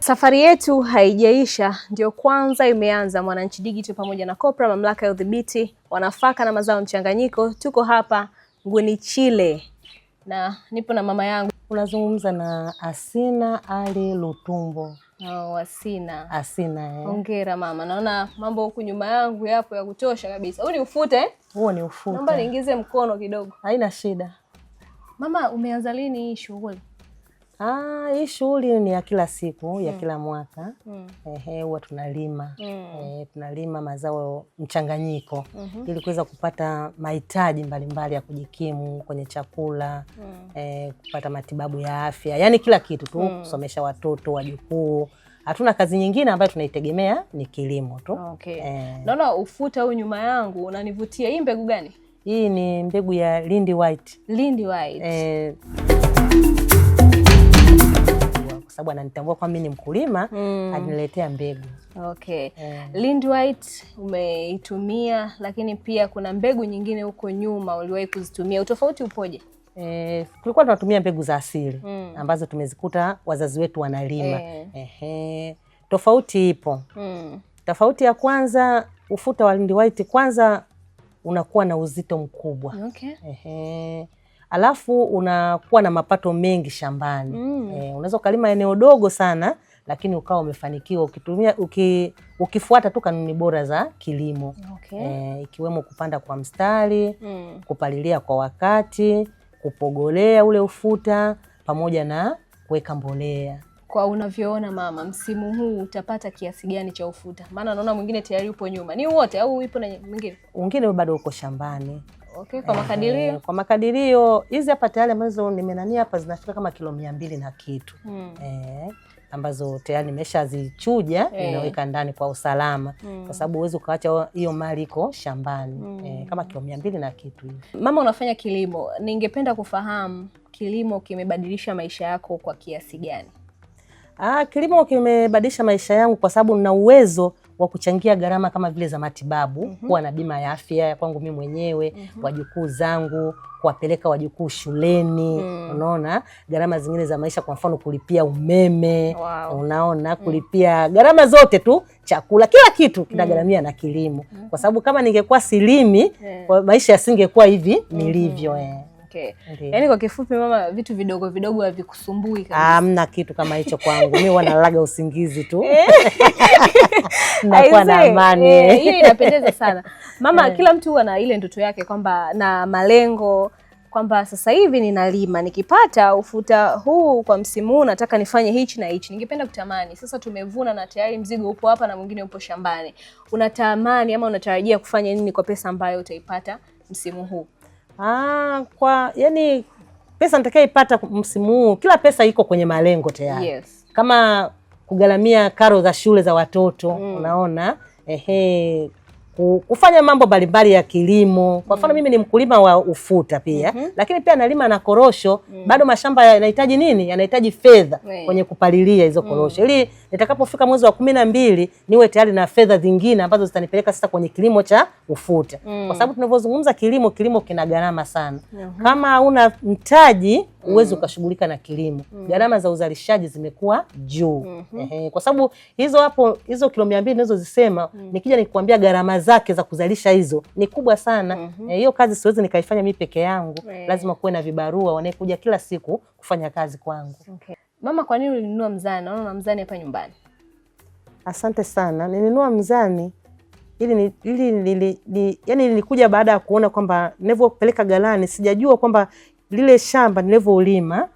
Safari yetu haijaisha, ndio kwanza imeanza. Mwananchi Digital pamoja na Kopra, mamlaka ya udhibiti wa nafaka na mazao mchanganyiko, tuko hapa Ngwenichile na nipo na mama yangu. Unazungumza na Asina Ali Lutumbo. Oh, Asina. Asina. Hongera mama. Naona mambo huku nyuma yangu yapo ya kutosha kabisa. Huu ni ufute? Huo ni ufute. Naomba niingize mkono kidogo. Haina shida. Mama, umeanza lini hii shughuli? Hii shughuli ni ya kila siku, ya kila mwaka. Huwa tunalima. Tunalima mazao mchanganyiko ili kuweza kupata mahitaji mbalimbali ya kujikimu kwenye chakula, kupata matibabu ya afya. Yaani kila kitu tu, kusomesha watoto, wajukuu. Hatuna kazi nyingine ambayo tunaitegemea, ni kilimo tu. Okay. Naona ufuta huu nyuma yangu unanivutia. Hii mbegu gani? Hii ni mbegu ya Lindi White. Lindi White. Kwa sababu ananitambua kwa mimi ni mkulima, aliniletea mbegu. Okay. Lindi White umeitumia, lakini pia kuna mbegu nyingine huko nyuma uliwahi kuzitumia. Utofauti upoje? Tulikuwa tunatumia mbegu za asili ambazo tumezikuta wazazi wetu wanalima. Tofauti ipo. Tofauti ya kwanza, ufuta wa Lindi White kwanza unakuwa na uzito mkubwa. Okay. Alafu unakuwa na mapato mengi shambani. Unaweza ukalima eneo dogo sana, lakini ukawa umefanikiwa ukitumia ukifuata tu kanuni bora za kilimo. Okay. Ikiwemo kupanda kwa mstari, kupalilia kwa wakati, kupogolea ule ufuta pamoja na kuweka mbolea. Kwa unavyoona mama, msimu huu utapata kiasi gani cha ufuta? Maana naona mwingine tayari upo nyuma. Ni wote au ipo na mwingine? Mwingine bado uko shambani. Okay, kwa makadirio? Kwa makadirio, hizi hapa tayari ambazo nimenania hapa zinafika kama kilo 200 na kitu. Ambazo tayari nimeshazichuja, ninaweka ndani kwa usalama. Kwa sababu huwezi ukaacha hiyo mali iko shambani. Kama kilo 200 na kitu hivi. Mama, unafanya kilimo. Ningependa kufahamu kilimo kimebadilisha maisha yako kwa kiasi gani? Kilimo kimebadilisha maisha yangu kwa sababu nina uwezo wa kuchangia gharama kama vile za matibabu, kuwa na bima ya afya kwangu mimi mwenyewe, wajukuu zangu, kuwapeleka wajukuu shuleni, unaona, gharama zingine za maisha, kwa mfano kulipia umeme, unaona, kulipia gharama zote tu, chakula, kila kitu kinagharamia na kilimo. Kwa sababu kama ningekuwa silimi, maisha yasingekuwa hivi nilivyo. Okay. Yaani kwa kifupi mama, vitu vidogo vidogo havikusumbui kabisa. Hamna kitu kama hicho kwangu. Mimi wanalaga usingizi tu. Nakuwa na amani. Hiyo inapendeza sana. Mama, kila mtu ana ile ndoto yake kwamba na malengo kwamba sasa hivi ninalima, nikipata ufuta huu kwa msimu huu nataka nifanye hichi na hichi. Ningependa kutamani. Sasa tumevuna na tayari mzigo upo hapa na mwingine upo shambani. Unatamani ama unatarajia kufanya nini kwa pesa ambayo utaipata msimu huu? Yani pesa nitakayoipata msimu huu, kila pesa iko kwenye malengo tayari. Yes. Kama kugharamia karo za shule za watoto, unaona, kufanya mambo mbalimbali ya kilimo. Kwa mfano mimi ni mkulima wa ufuta pia, lakini pia nalima na korosho. Bado mashamba yanahitaji nini? Yanahitaji fedha kwenye kupalilia hizo korosho. Ili nitakapofika mwezi wa 12 niwe tayari na fedha zingine ambazo zitanipeleka sasa kwenye kilimo cha ufuta. Kwa sababu tunavyozungumza kilimo kina gharama sana. Kama una mtaji uweze ukashughulika na kilimo. Gharama za uzalishaji zimekuwa juu. Kwa sababu hizo kilo 200 ninazozisema, nikija nikwambia gharama zake za kuzalisha hizo ni kubwa sana. Hiyo kazi siwezi nikaifanya mimi peke yangu. Lazima kuwe na vibarua wanaekuja kila siku kufanya kazi kwangu. Okay. Mama, kwa nini ulinunua mzani? Naona una mzani hapa nyumbani. Asante sana. Nilinunua mzani yani nilikuja baada ya kuona kwamba nilivyopeleka galani sijajua kwamba lile shamba nilivyoulima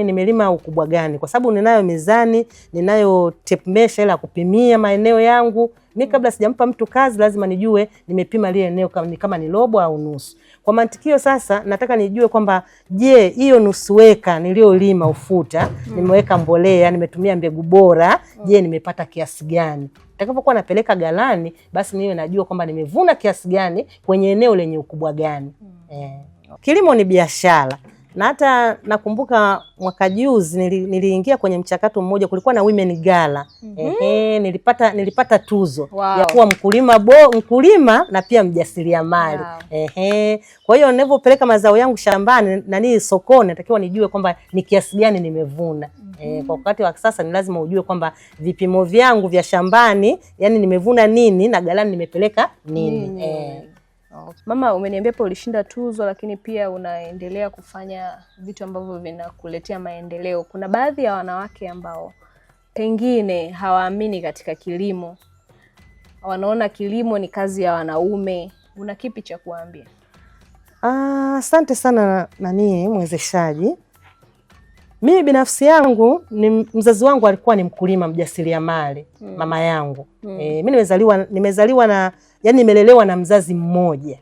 nimelima ukubwa gani, kwa sababu ninayo mizani, ninayo tape measure ya kupimia maeneo yangu. Mimi kabla sijampa mtu kazi lazima nijue nimepima lile eneo kama ni robo au nusu. Kwa mantikio sasa nataka nijue kwamba je, hiyo nusu eka niliyolima ufuta, nimeweka mbolea, nimetumia mbegu bora, je nimepata kiasi gani? Nitakapokuwa napeleka galani basi niwe najua kwamba nimevuna kiasi gani kwenye eneo lenye ukubwa gani. Kilimo ni biashara. Na hata nakumbuka mwaka juzi niliingia kwenye mchakato mmoja, kulikuwa na women gala. Nilipata tuzo ya kuwa mkulima na pia mjasiriamali. Kwa hiyo ninapopeleka mazao yangu shambani sokoni natakiwa nijue kwamba ni kiasi gani nimevuna. Kwa wakati wa sasa ni lazima ujue kwamba vipimo vyangu vya shambani, yani nimevuna nini na ghalani nimepeleka nini. Mama, umeniambia hapo ulishinda tuzo, lakini pia unaendelea kufanya vitu ambavyo vinakuletea maendeleo. Kuna baadhi ya wanawake ambao pengine hawaamini katika kilimo, wanaona kilimo ni kazi ya wanaume. Una kipi cha kuambia? Asante sana mwezeshaji. Mimi binafsi yangu mzazi wangu alikuwa ni mkulima mjasiriamali, mama yangu. Mimi nimezaliwa na yani nimelelewa na mzazi mmoja.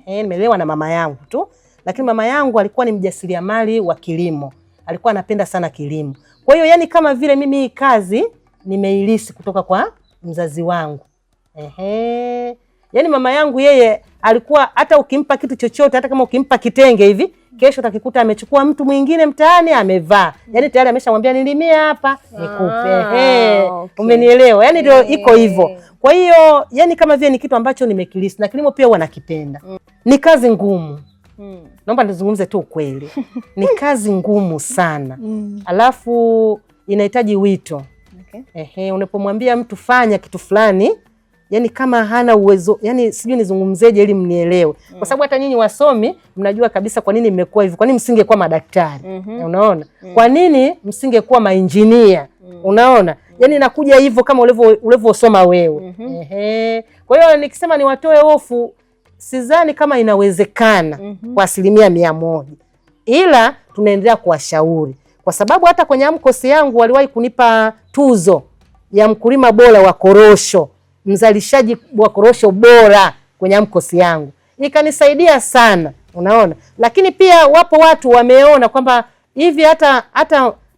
Nimelelewa na mama yangu tu, lakini mama yangu alikuwa ni mjasiriamali wa kilimo. Alikuwa anapenda sana kilimo. Kwa hiyo yani kama vile mimi hii kazi nimeilisi kutoka kwa mzazi wangu. Yani mama yangu yeye alikuwa hata ukimpa kitu chochote, hata kama ukimpa kitenge hivi, kesho utakikuta amechukua mtu mwingine mtaani amevaa. Yani tayari ameshamwambia nilimie hapa nikupe. Umenielewa? Yani ndio iko hivyo. Kwa hiyo yani kama vile ni kitu ambacho nimekilisi, na kilimo pia wanakipenda. Ni kazi ngumu. Naomba nizungumze tu ukweli. Ni kazi ngumu sana. Alafu inahitaji wito. Unapomwambia mtu fanya kitu fulani, yani kama hana uwezo, yani sijui nizungumzeje ili mnielewe. Kwa sababu hata nyinyi wasomi mnajua kabisa kwa nini mmekuwa hivi. Kwa nini msingekuwa madaktari? Unaona? Kwa nini msingekuwa mainjinia? Unaona? Yani nakuja hivyo kama ulivyosoma wewe. Kwa hiyo nikisema niwatoe hofu, sidhani kama inawezekana kwa 100%. Ila tunaendelea kuwashauri. Kwa sababu hata kwenye AMCOS yangu waliwahi kunipa tuzo ya mkulima bora wa korosho, mzalishaji wa korosho bora kwenye AMCOS yangu. Ikanisaidia sana, unaona? Lakini pia wapo watu wameona kwamba hivi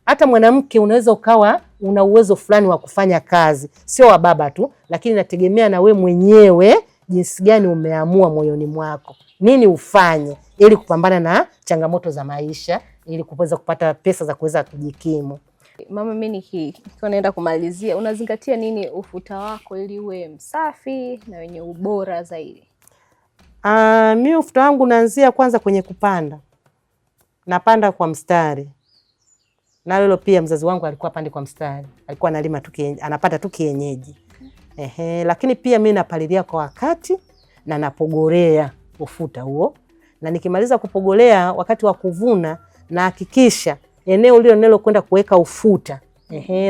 hata mwanamke unaweza ukawa una uwezo fulani wa kufanya kazi, sio wa baba tu, lakini nategemea na we mwenyewe jinsi gani umeamua moyoni mwako nini ufanye ili kupambana na changamoto za maisha, ili kuweza kupata pesa za kuweza kujikimu. Mama, mimi nikiwa naenda kumalizia, unazingatia nini ufuta wako ili uwe msafi na wenye ubora zaidi? Mimi ufuta wangu naanzia kwanza kwenye kupanda. Napanda kwa mstari. Na lilo pia mzazi wangu alikuwa pande kwa mstari. Alikuwa analima tu anapata tu kienyeji. Lakini pia mimi napalilia kwa wakati na napogorea ufuta huo. Na nikimaliza kupogolea wakati wa kuvuna na hakikisha eneo lile nilo kwenda kuweka ufuta.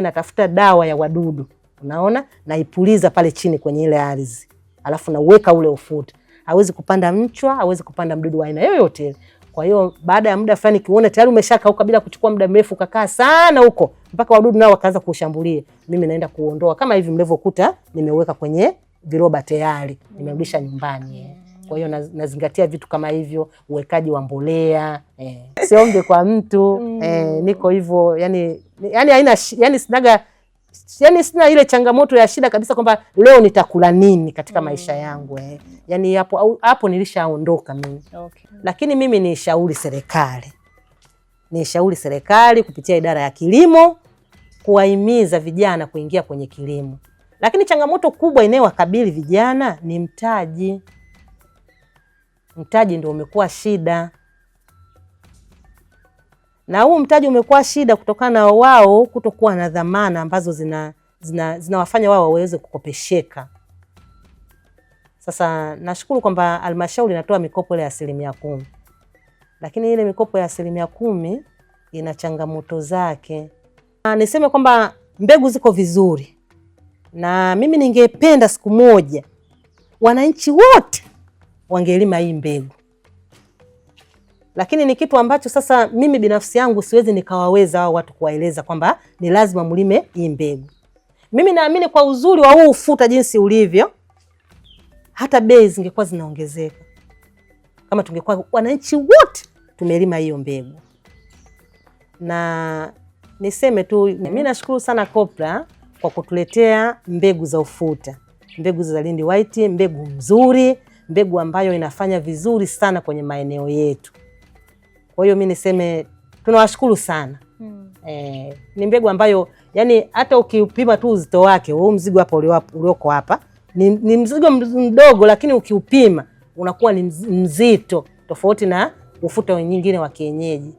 Natafuta dawa ya wadudu. Unaona? Naipuliza pale chini kwenye ile ardhi. Alafu nauweka ule ufuta. Hawezi kupanda mchwa, hawezi kupanda mdudu wa aina yoyote. Kwa hiyo baada ya muda fulani kiona tayari umeshakauka bila kuchukua muda mrefu kakaa sana huko mpaka wadudu nao wakaanza kushambulia. Mimi naenda kuondoa kama hivi mlivyokuta nimeweka kwenye viroba tayari. Nimerudisha nyumbani. Kwa hiyo nazingatia vitu kama hivyo, uwekaji wa mbolea, siombe kwa mtu, niko hivyo, yani haina sina ile changamoto ya shida kabisa kwamba leo nitakula nini katika maisha yangu. Yani hapo nilishaondoka mimi. Lakini mimi nishauri serikali kupitia idara ya kilimo kuwahimiza vijana kuingia kwenye kilimo. Lakini changamoto kubwa inayowakabili vijana ni mtaji. Mtaji ndio umekuwa shida. Na huu mtaji umekuwa shida kutokana na wao kutokuwa na dhamana ambazo zinawafanya wao waweze kukopesheka. Sasa nashukuru kwamba halmashauri inatoa mikopo ile ya 10%. Lakini ile mikopo ya 10% ina changamoto zake. Niseme kwamba mbegu ziko vizuri. Na mimi ningependa siku moja wananchi wote wangelima hii mbegu. Lakini ni kitu ambacho sasa mimi binafsi yangu siwezi nikawaweza hao watu kuwaeleza kwamba ni lazima mlime hii mbegu. Mimi naamini kwa uzuri wa huu ufuta jinsi ulivyo, hata bei zingekuwa zinaongezeka kama tungekuwa wananchi wote tumelima hiyo mbegu. Na niseme tu mimi nashukuru sana Kopra kwa kutuletea mbegu za ufuta. Mbegu za Lindi White, mbegu nzuri, mbegu ambayo inafanya vizuri sana kwenye maeneo yetu. Kwa hiyo mimi niseme tunawashukuru sana. Ni mbegu ambayo yani hata ukipima tu uzito wake, huu mzigo hapa ulioko hapa ni mzigo mdogo, lakini ukiupima unakuwa ni mzito tofauti na ufuta wengine wa kienyeji.